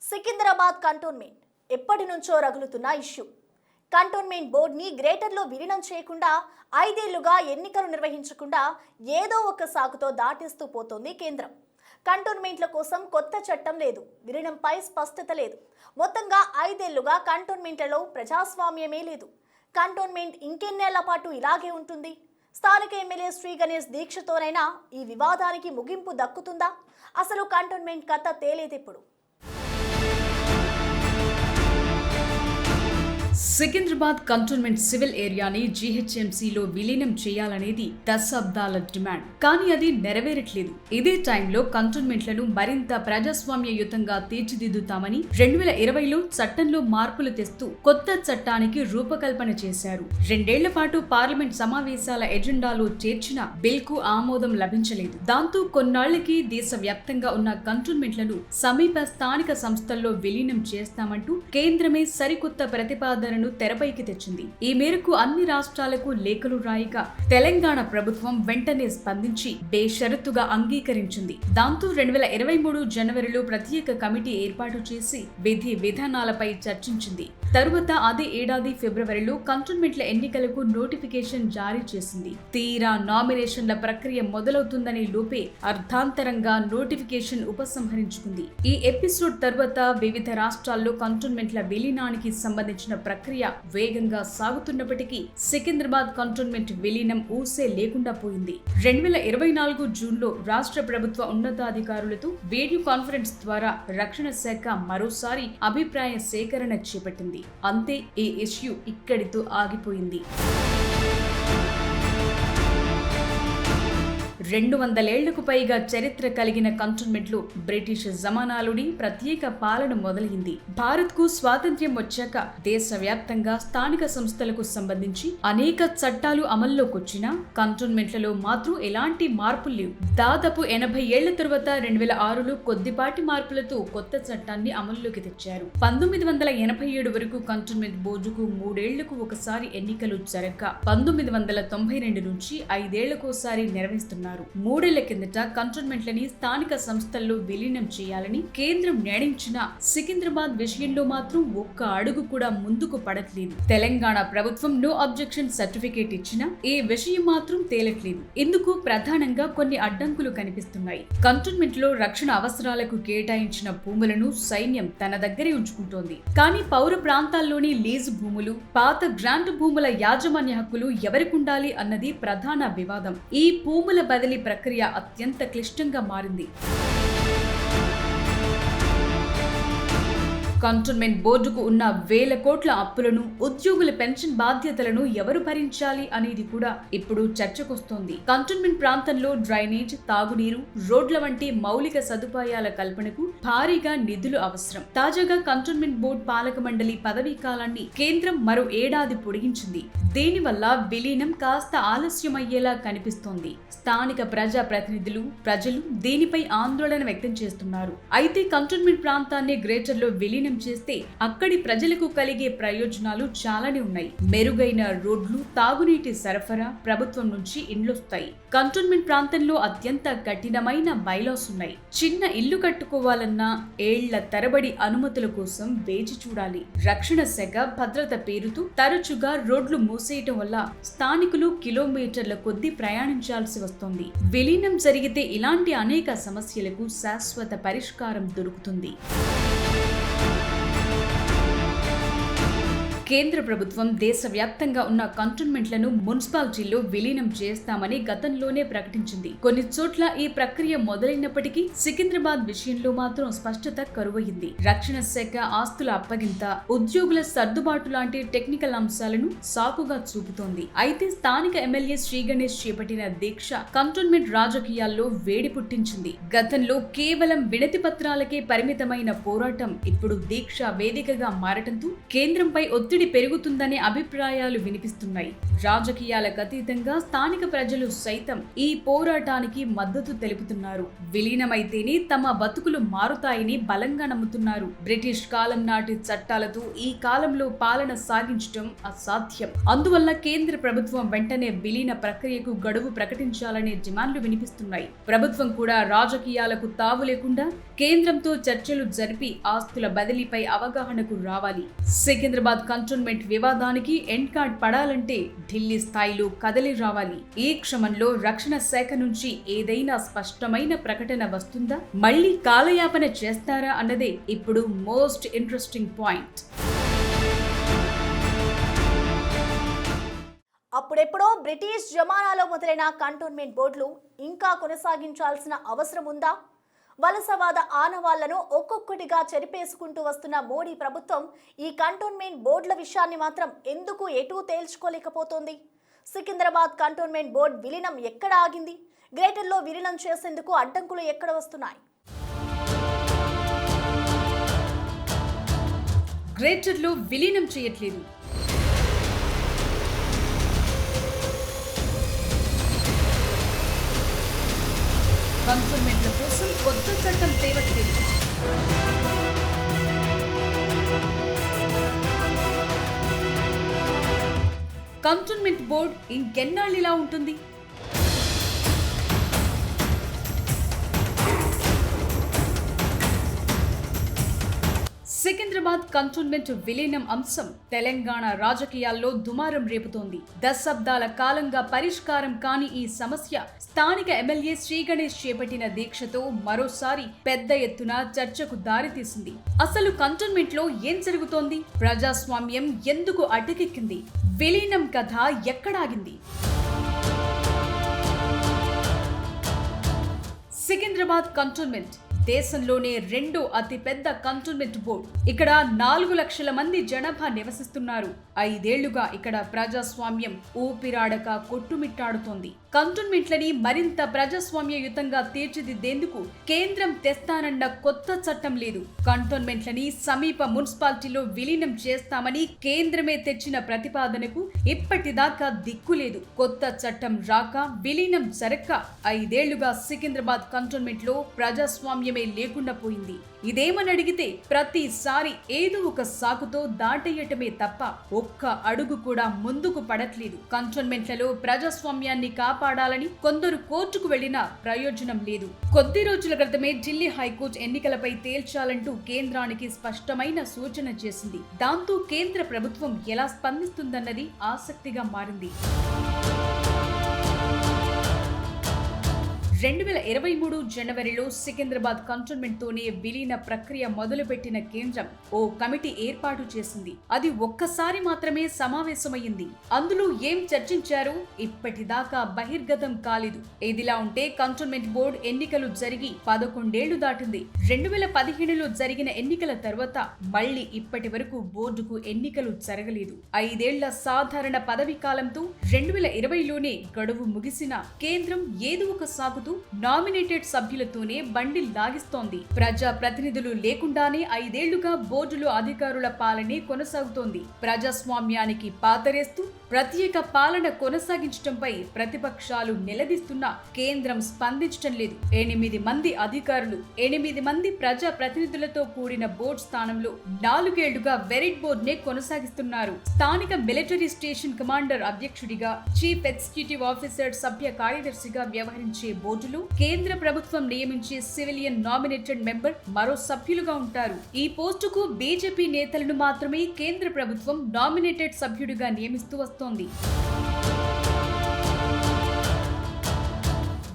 Secunderabad cantonment ఎప్పటి నుంచో రగులుతున్న ఇష్యూ. కంటోన్మెంట్ బోర్డుని గ్రేటర్లో విలీనం చేయకుండా 5 ఏళ్లుగా ఎన్నికలు నిర్వహించకుండా ఏదో ఒక సాకుతో దాటిస్తూ పోతోంది కేంద్రం. కంటోన్మెంట్ల కోసం కొత్త చట్టం లేదు, విలీనంపై స్పష్టత లేదు. మొత్తంగా 5 ఏళ్లుగా కంటోన్మెంట్లలో ప్రజాస్వామ్యమే లేదు. కంటోన్మెంట్ ఇంకెన్నేళ్ల పాటు ఇలాగే ఉంటుంది? స్థానిక ఎమ్మెల్యే శ్రీ గణేష్ దీక్షతోనైనా ఈ వివాదానికి ముగింపు దక్కుతుందా? అసలు కంటోన్మెంట్ కథ తేలేదెప్పుడు? సికింద్రాబాద్ కంటోన్మెంట్ సివిల్ ఏరియాని జీహెచ్ఎంసీలో విలీనం చేయాలనేది దశాబ్దాల డిమాండ్, కానీ అది నెరవేరట్లేదు. ఇదే టైంలో కంటోన్మెంట్లను మరింత ప్రజాస్వామ్యయుతంగా తీర్చిదిద్దుతామని 2020లో చట్టంలో మార్పులు తెస్తూ కొత్త చట్టానికి రూపకల్పన చేశారు. 2 ఏళ్ల పాటు పార్లమెంట్ సమావేశాల ఎజెండాలో చేర్చిన బిల్కు ఆమోదం లభించలేదు. దాంతో కొన్నాళ్లకి దేశవ్యాప్తంగా ఉన్న కంటోన్మెంట్లను సమీప స్థానిక సంస్థల్లో విలీనం చేస్తామంటూ కేంద్రమే సరికొత్త ప్రతిపాదనను తెరపైకి తెచ్చింది. ఈ మేరకు అన్ని రాష్ట్రాలకు లేఖలు రాయగా తెలంగాణ ప్రభుత్వం వెంటనే స్పందించి బేషరతుగా అంగీకరించింది. దాంతో 2023 జనవరిలో ప్రత్యేక కమిటీ ఏర్పాటు చేసి విధి విధానాలపై చర్చించింది. తరువాత అదే ఏడాది ఫిబ్రవరిలో కంటోన్మెంట్ల ఎన్నికలకు నోటిఫికేషన్ జారీ చేసింది. తీరా నామినేషన్ల ప్రక్రియ మొదలవుతుందనే లోపే అర్ధాంతరంగా నోటిఫికేషన్ ఉపసంహరించుకుంది. ఈ ఎపిసోడ్ తరువాత వివిధ రాష్ట్రాల్లో కంటోన్మెంట్ల విలీనానికి సంబంధించిన ప్రక్రియ వేగంగా సాగుతున్నప్పటికీ సికింద్రాబాద్ కంటోన్మెంట్ విలీనం ఊసే లేకుండా పోయింది. 2024 జూన్లో రాష్ట్ర ప్రభుత్వ ఉన్నతాధికారులతో వీడియో కాన్ఫరెన్స్ ద్వారా రక్షణ శాఖ మరోసారి అభిప్రాయ సేకరణ చేపట్టింది. అంతే, ఈ ఇష్యూ ఇక్కడితో ఆగిపోయింది. 200 ఏళ్లకు పైగా చరిత్ర కలిగిన కంటోన్మెంట్లో బ్రిటిష్ జమానాలోని ప్రత్యేక పాలన మొదలైంది. భారత్కు స్వాతంత్ర్యం వచ్చాక దేశవ్యాప్తంగా స్థానిక సంస్థలకు సంబంధించి అనేక చట్టాలు అమల్లోకొచ్చినా కంటోన్మెంట్లలో మాత్రం ఎలాంటి మార్పులు లేవు. దాదాపు 80 ఏళ్ల తరువాత 2006లో కొద్దిపాటి మార్పులతో కొత్త చట్టాన్ని అమల్లోకి తెచ్చారు. 1987 వరకు కంటోన్మెంట్ బోర్డుకు 3 ఏళ్లకు ఒకసారి ఎన్నికలు జరగగా 1992 నుంచి 5 ఏళ్లకోసారి నిర్వహిస్తున్నారు. 3 ఏళ్ల కిందట కంటోన్మెంట్లని స్థానిక సంస్థల్లో విలీనం చేయాలని కేంద్రం నిర్ణయించిన సికింద్రాబాద్ విషయంలో మాత్రం ఒక్క అడుగు కూడా ముందుకు పడట్లేదు. తెలంగాణ ప్రభుత్వం నో అబ్జెక్షన్ సర్టిఫికేట్ ఇచ్చినా ఈ విషయం మాత్రం తేలట్లేదు. ఇందుకు ప్రధానంగా కొన్ని అడ్డంకులు కనిపిస్తున్నాయి. కంటోన్మెంట్ లో రక్షణ అవసరాలకు కేటాయించిన భూములను సైన్యం తన దగ్గరే ఉంచుకుంటోంది. కానీ పౌర ప్రాంతాల్లోని లీజు భూములు, పాత గ్రాంట్ భూముల యాజమాన్య హక్కులు ఎవరికుండాలి అన్నది ప్రధాన వివాదం. ఈ భూముల బదిలీ ప్రక్రియ అత్యంత క్లిష్టంగా మారింది. కంటోన్మెంట్ బోర్డుకు ఉన్న వేల కోట్ల అప్పులను, ఉద్యోగుల పెన్షన్ బాధ్యతలను ఎవరు భరించాలి అనేది కూడా ఇప్పుడు చర్చకొస్తోంది. కంటోన్మెంట్ ప్రాంతంలో డ్రైనేజ్, తాగునీరు, రోడ్ల వంటి మౌలిక సదుపాయాల కల్పనకు భారీగా నిధులు అవసరం. తాజాగా కంటోన్మెంట్ బోర్డు పాలక మండలి పదవీ కాలాన్ని కేంద్రం మరో ఏడాది పొడిగించింది. దీనివల్ల విలీనం కాస్త ఆలస్యమయ్యేలా కనిపిస్తోంది. స్థానిక ప్రజా ప్రతినిధులు, ప్రజలు దీనిపై ఆందోళన వ్యక్తం చేస్తున్నారు. అయితే కంటోన్మెంట్ ప్రాంతాన్ని గ్రేటర్లో విలీనం చేస్తే అక్కడి ప్రజలకు కలిగే ప్రయోజనాలు చాలానే ఉన్నాయి. మెరుగైన రోడ్లు, తాగునీటి సరఫరా, ప్రభుత్వం నుంచి ఇండ్లొస్తాయి. కంటోన్మెంట్ ప్రాంతంలో అత్యంత కఠినమైన బైలాస్ ఉన్నాయి. చిన్న ఇల్లు కట్టుకోవాలన్నా ఏళ్ల తరబడి అనుమతుల కోసం వేచి చూడాలి. రక్షణ శాఖ భద్రత పేరుతో తరచుగా రోడ్లు మూసేయటం వల్ల స్థానికులు కిలోమీటర్ల కొద్దీ ప్రయాణించాల్సి వస్తోంది. విలీనం జరిగితే ఇలాంటి అనేక సమస్యలకు శాశ్వత పరిష్కారం దొరుకుతుంది. కేంద్ర ప్రభుత్వం దేశవ్యాప్తంగా ఉన్న కంటోన్మెంట్లను మున్సిపాలిటీల్లో విలీనం చేస్తామని గతంలోనే ప్రకటించింది. కొన్ని చోట్ల ఈ ప్రక్రియ మొదలైనప్పటికీ సికింద్రాబాద్ విషయంలో మాత్రం స్పష్టత కరువయింది. రక్షణ శాఖ ఆస్తుల అప్పగింత, ఉద్యోగుల సర్దుబాటు లాంటి టెక్నికల్ అంశాలను సాకుగా చూపుతోంది. అయితే స్థానిక ఎమ్మెల్యే శ్రీ గణేష్ చేపట్టిన దీక్ష కంటోన్మెంట్ రాజకీయాల్లో వేడి పుట్టించింది. గతంలో కేవలం వినతి పత్రాలకే పరిమితమైన పోరాటం ఇప్పుడు దీక్ష వేదికగా మారటంతో కేంద్రంపై ఒత్తిడి ఒత్తిడి పెరుగుతుందనే అభిప్రాయాలు వినిపిస్తున్నాయి. రాజకీయాలకు అతీతంగా స్థానిక ప్రజలు సైతం ఈ పోరాటానికి మద్దతు తెలుపుతున్నారు. విలీనమైతేనే తమ బతుకులు మారుతాయని బలంగా నమ్ముతున్నారు. బ్రిటిష్ కాలం నాటి చట్టాలతో ఈ కాలంలో పాలన సాగించడం అసాధ్యం. అందువల్ల కేంద్ర ప్రభుత్వం వెంటనే విలీన ప్రక్రియకు గడువు ప్రకటించాలనే డిమాండ్లు వినిపిస్తున్నాయి. ప్రభుత్వం కూడా రాజకీయాలకు తావు లేకుండా కేంద్రంతో చర్చలు జరిపి ఆస్తుల బదిలీపై అవగాహనకు రావాలి. సికింద్రాబాద్ కంటోన్మెంట్ వివాదానికి ఎండ్ కార్డ్ పడాలంటే ఢిల్లీ స్థాయిలో కదలి రావాలి. ఈ క్రమంలో రక్షణ శాఖ నుంచి ఏదైనా స్పష్టమైన ప్రకటన వస్తుందా, మళ్లీ కాలయాపన చేస్తారా అన్నదే ఇప్పుడు మోస్ట్ ఇంట్రెస్టింగ్ పాయింట్. అప్పుడెప్పుడో బ్రిటిష్ జమానాలో మొదలైన కంటోన్మెంట్ బోర్డులు ఇంకా కొనసాగించాల్సిన అవసరం ఉందా? వలసవాద ఆనవాళ్లను ఒక్కొక్కటిగా చెరిపేసుకుంటూ వస్తున్న మోడీ ప్రభుత్వం ఈ కంటోన్మెంట్ బోర్డుల విషయాన్ని మాత్రం ఎందుకు ఎటూ తేల్చుకోలేకపోతోంది? సికింద్రాబాద్ కంటోన్మెంట్ బోర్డు విలీనం ఎక్కడ ఆగింది? గ్రేటర్లో విలీనం చేసేందుకు అడ్డంకులు ఎక్కడ వస్తున్నాయి? గ్రేటర్లో విలీనం చేయట్లేదు. కంటోన్మెంట్ల కోసం కొత్త చట్టం తేవట్లేదు. కంటోన్మెంట్ బోర్డు ఇంకెన్నాళ్ళు ఇలా ఉంటుంది? సికింద్రాబాద్ కంటోన్మెంట్ విలీనం అంశం తెలంగాణ రాజకీయాల్లో దుమారం రేపుతోంది. దశాబ్దాల కాలంగా పరిష్కారం కాని ఈ సమస్య స్థానిక ఎమ్మెల్యే శ్రీ గణేష్ చేపట్టిన దీక్షతో మరోసారి పెద్ద ఎత్తున చర్చకు దారితీసింది. అసలు కంటోన్మెంట్ లో ఏం జరుగుతోంది? ప్రజాస్వామ్యం ఎందుకు అడ్డకెక్కింది? విలీనం కథ ఎక్కడాగింది? సికింద్రాబాద్ కంటోన్మెంట్ దేశంలోనే రెండో అతి పెద్ద కంటోన్మెంట్ బోర్డు. ఇక్కడ 4 లక్షల మంది జనాభా నివసిస్తున్నారు. 5 ఏళ్లుగా ఇక్కడ ప్రజాస్వామ్యం ఊపిరాడక కొట్టుమిట్టాడుతోంది. కంటోన్మెంట్లని మరింత ప్రజాస్వామ్యయుతంగా తీర్చిదిద్దేందుకు కేంద్రం తెస్తానన్న కొత్త చట్టం లేదు. కంటోన్మెంట్లని సమీప మున్సిపాలిటీలో విలీనం చేస్తామని కేంద్రమే తెచ్చిన ప్రతిపాదనకు ఇప్పటిదాకా దిక్కులేదు. కొత్త చట్టం రాక విలీనం జరక్క 5 ఏళ్లుగా సికింద్రాబాద్ కంటోన్మెంట్ లో ప్రజాస్వామ్యమే లేకుండా పోయింది. ఇదేమని అడిగితే ప్రతిసారి ఏదో ఒక సాకుతో దాటేయటమే తప్ప ఒక్క అడుగు కూడా ముందుకు పడట్లేదు. కంటోన్మెంట్లలో ప్రజాస్వామ్యాన్ని కాపాడాలని కొందరు కోర్టుకు వెళ్లినా ప్రయోజనం లేదు. కొద్ది రోజుల క్రితమే ఢిల్లీ హైకోర్టు ఎన్నికలపై తేల్చాలంటూ కేంద్రానికి స్పష్టమైన సూచన చేసింది. దాంతో కేంద్ర ప్రభుత్వం ఎలా స్పందిస్తుందన్నది ఆసక్తిగా మారింది. 2023 జనవరిలో సికింద్రాబాద్ కంటోన్మెంట్ తోనే విలీన ప్రక్రియ మొదలుపెట్టిన కేంద్రం ఓ కమిటీ ఏర్పాటు చేసింది. అది ఒక్కసారి మాత్రమే సమావేశమైంది. అందులో ఏం చర్చించారో ఇప్పటిదాకా బహిర్గతం కాలేదు. ఇదిలా ఉంటే కంటోన్మెంట్ బోర్డు ఎన్నికలు జరిగి 11 ఏళ్లు దాటింది. 2015లో జరిగిన ఎన్నికల తర్వాత మళ్లీ ఇప్పటి వరకు బోర్డుకు ఎన్నికలు జరగలేదు. 5 ఏళ్ల సాధారణ పదవీ కాలంతో 2020లోనే గడువు ముగిసిన కేంద్రం ఏదో ఒక సాగుతూ నామినేటెడ్ సభ్యులతోనే బండి లాగిస్తోంది. ప్రజా ప్రతినిధులు లేకుండానే 5 ఏళ్లుగా బోర్డులో అధికారుల పాలనే కొనసాగుతోంది. ప్రజాస్వామ్యానికి పాతరేస్తూ ప్రత్యేక పాలన కొనసాగించడంపై ప్రతిపక్షాలు నిలదీస్తున్నా కేంద్రం స్పందించడం లేదు. 8 మంది అధికారులు, 8 మంది ప్రజా ప్రతినిధులతో కూడిన బోర్డు స్థానంలో 4 ఏళ్లుగా వెరిట్ బోర్డునే కొనసాగిస్తున్నారు. స్థానిక మిలిటరీ స్టేషన్ కమాండర్ అధ్యక్షుడిగా, చీఫ్ ఎగ్జిక్యూటివ్ ఆఫీసర్ సభ్య కార్యదర్శిగా వ్యవహరించే బోర్డులో కేంద్ర ప్రభుత్వం నియమించే సివిలియన్ నామినేటెడ్ మెంబర్ మరో సభ్యులుగా ఉంటారు. ఈ పోస్టుకు బీజేపీ నేతలను మాత్రమే కేంద్ర ప్రభుత్వం నామినేటెడ్ సభ్యుడిగా నియమిస్తూ వస్తోంది.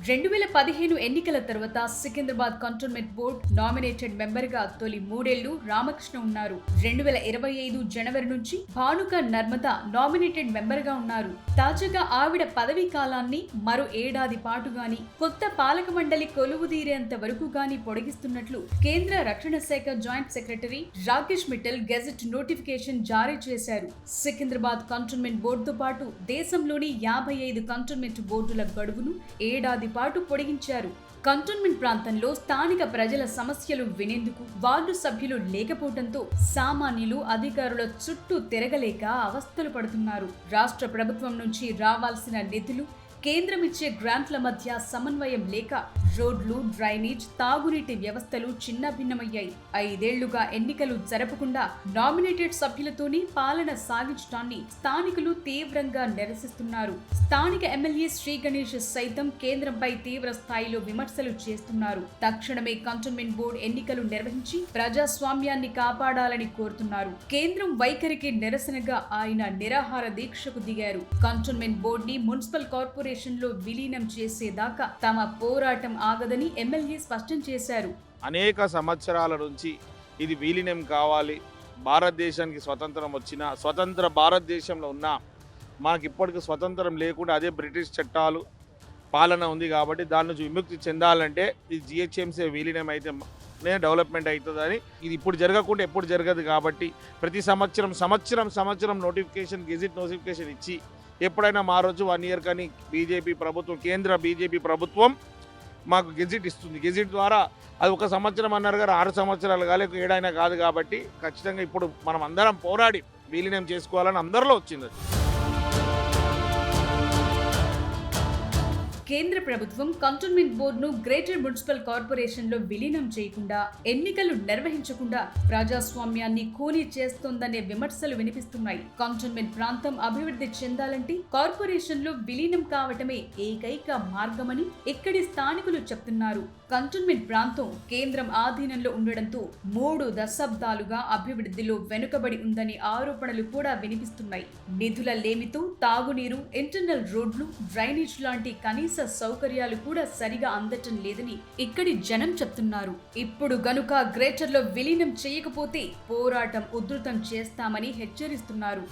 2015 ఎన్నికల తర్వాత Secunderabad cantonment board nominated member గా తొలి 3 ఏళ్లు రామకృష్ణ ఉన్నారు. 2025 జనవరి నుంచి భానుక నర్మదా నామినేటెడ్ మెంబర్ గా ఉన్నారు. తాజాగా ఆవిడ పదవీ కాలాన్ని మరో ఏడాది పాటు గాని కొత్త పాలక మండలి కొలువుదీరేంత వరకు గాని పొడిగిస్తున్నట్లు కేంద్ర రక్షణ శాఖ joint secretary Rakesh Mittal gazette notification జారీ చేశారు. సికింద్రాబాద్ కంటోన్మెంట్ బోర్డుతో పాటు దేశంలోని 55 కంటోన్మెంట్ బోర్డుల గడువును ఏడాది పాటు పొడిగించారు. కంటోన్మెంట్ ప్రాంతంలో స్థానిక ప్రజల సమస్యలు వినేందుకు వార్డు సభ్యులు లేకపోవడంతో సామాన్యులు అధికారుల చుట్టూ తిరగలేక అవస్థలు పడుతున్నారు. రాష్ట్ర ప్రభుత్వం నుంచి రావాల్సిన నిధులు, కేంద్రం ఇచ్చే గ్రాంట్ల మధ్య సమన్వయం లేక రోడ్లు, డ్రైనేజ్, తాగునీటి వ్యవస్థలు చిన్నభిన్నమయ్యాయి. 5 ఏళ్లుగా ఎన్నికలు జరపకుండా నామినేటెడ్ సభ్యులతోనే పాలన సాగించడాన్ని స్థానికులు తీవ్రంగా నిరసిస్తున్నారు. స్థానిక ఎమ్మెల్యే శ్రీ గణేష్ సైతం కేంద్రంపై తీవ్ర స్థాయిలో విమర్శలు చేస్తున్నారు. తక్షణమే కంటోన్మెంట్ బోర్డు ఎన్నికలు నిర్వహించి ప్రజాస్వామ్యాన్ని కాపాడాలని కోరుతున్నారు. కేంద్రం వైఖరికి నిరసనగా ఆయన నిరాహార దీక్షకు దిగారు. కంటోన్మెంట్ బోర్డుని మున్సిపల్ కార్పొరేషన్ లో విలీనం చేసేదాకా తమ పోరాటం ఆగదని ఎమ్మెల్యే స్పష్టం చేశారు. అనేక సంవత్సరాల నుంచి ఇది విలీనం కావాలి, భారతదేశానికి స్వతంత్రం వచ్చిన స్వతంత్ర భారతదేశంలో ఉన్న మనకి ఇప్పటికి స్వతంత్రం లేకుండా అదే బ్రిటిష్ చట్టాలు పాలన ఉంది కాబట్టి దాని నుంచి విముక్తి చెందాలంటే ఇది జిహెచ్ఎంసీ విలీనం అయితే డెవలప్మెంట్ అవుతుందని, ఇది ఇప్పుడు జరగకుండా ఎప్పుడు జరగదు కాబట్టి ప్రతి సంవత్సరం నోటిఫికేషన్, గెజిట్ నోటిఫికేషన్ ఇచ్చి ఎప్పుడైనా మా రోజు 1 ఇయర్ కానీ బీజేపీ ప్రభుత్వం, కేంద్ర బీజేపీ ప్రభుత్వం మాకు గెజిట్ ఇస్తుంది. గెజిట్ ద్వారా అది 1 సంవత్సరం అన్నారు గారు, 6 సంవత్సరాలు కాలే, 7 అయినా కాదు కాబట్టి ఖచ్చితంగా ఇప్పుడు మనం అందరం పోరాడి విలీనం చేసుకోవాలని అందరిలో వచ్చింది. కేంద్ర ప్రభుత్వం కంటోన్మెంట్ బోర్డును గ్రేటర్ మున్సిపల్ కార్పొరేషన్ లో విలీనం చేయకుండా, ఎన్నికలు నిర్వహించకుండా ప్రజాస్వామ్యాన్ని ఖూనీ చేస్తోందనే విమర్శలు వినిపిస్తున్నాయి. కంటోన్మెంట్ ప్రాంతం అభివృద్ధి చెందాలంటే కార్పొరేషన్ లో విలీనం కావటమే ఏకైక మార్గమని ఇక్కడి స్థానికులు చెప్తున్నారు. కంటోన్మెంట్ ప్రాంతం కేంద్రం ఆధీనంలో ఉండడంతో 3 దశాబ్దాలుగా అభివృద్ధిలో వెనుకబడి ఉందని ఆరోపణలు కూడా వినిపిస్తున్నాయి. నిధుల లేమితో తాగునీరు, ఇంటర్నల్ రోడ్లు, డ్రైనేజ్ లాంటి కనీస సౌకర్యాలు కూడా సరిగా అందటం లేదని ఇక్కడి జనం చెప్తున్నారు. ఇప్పుడు గనుక గ్రేటర్ లో విలీనం చేయకపోతే పోరాటం ఉధృతం చేస్తామని హెచ్చరిస్తున్నారు.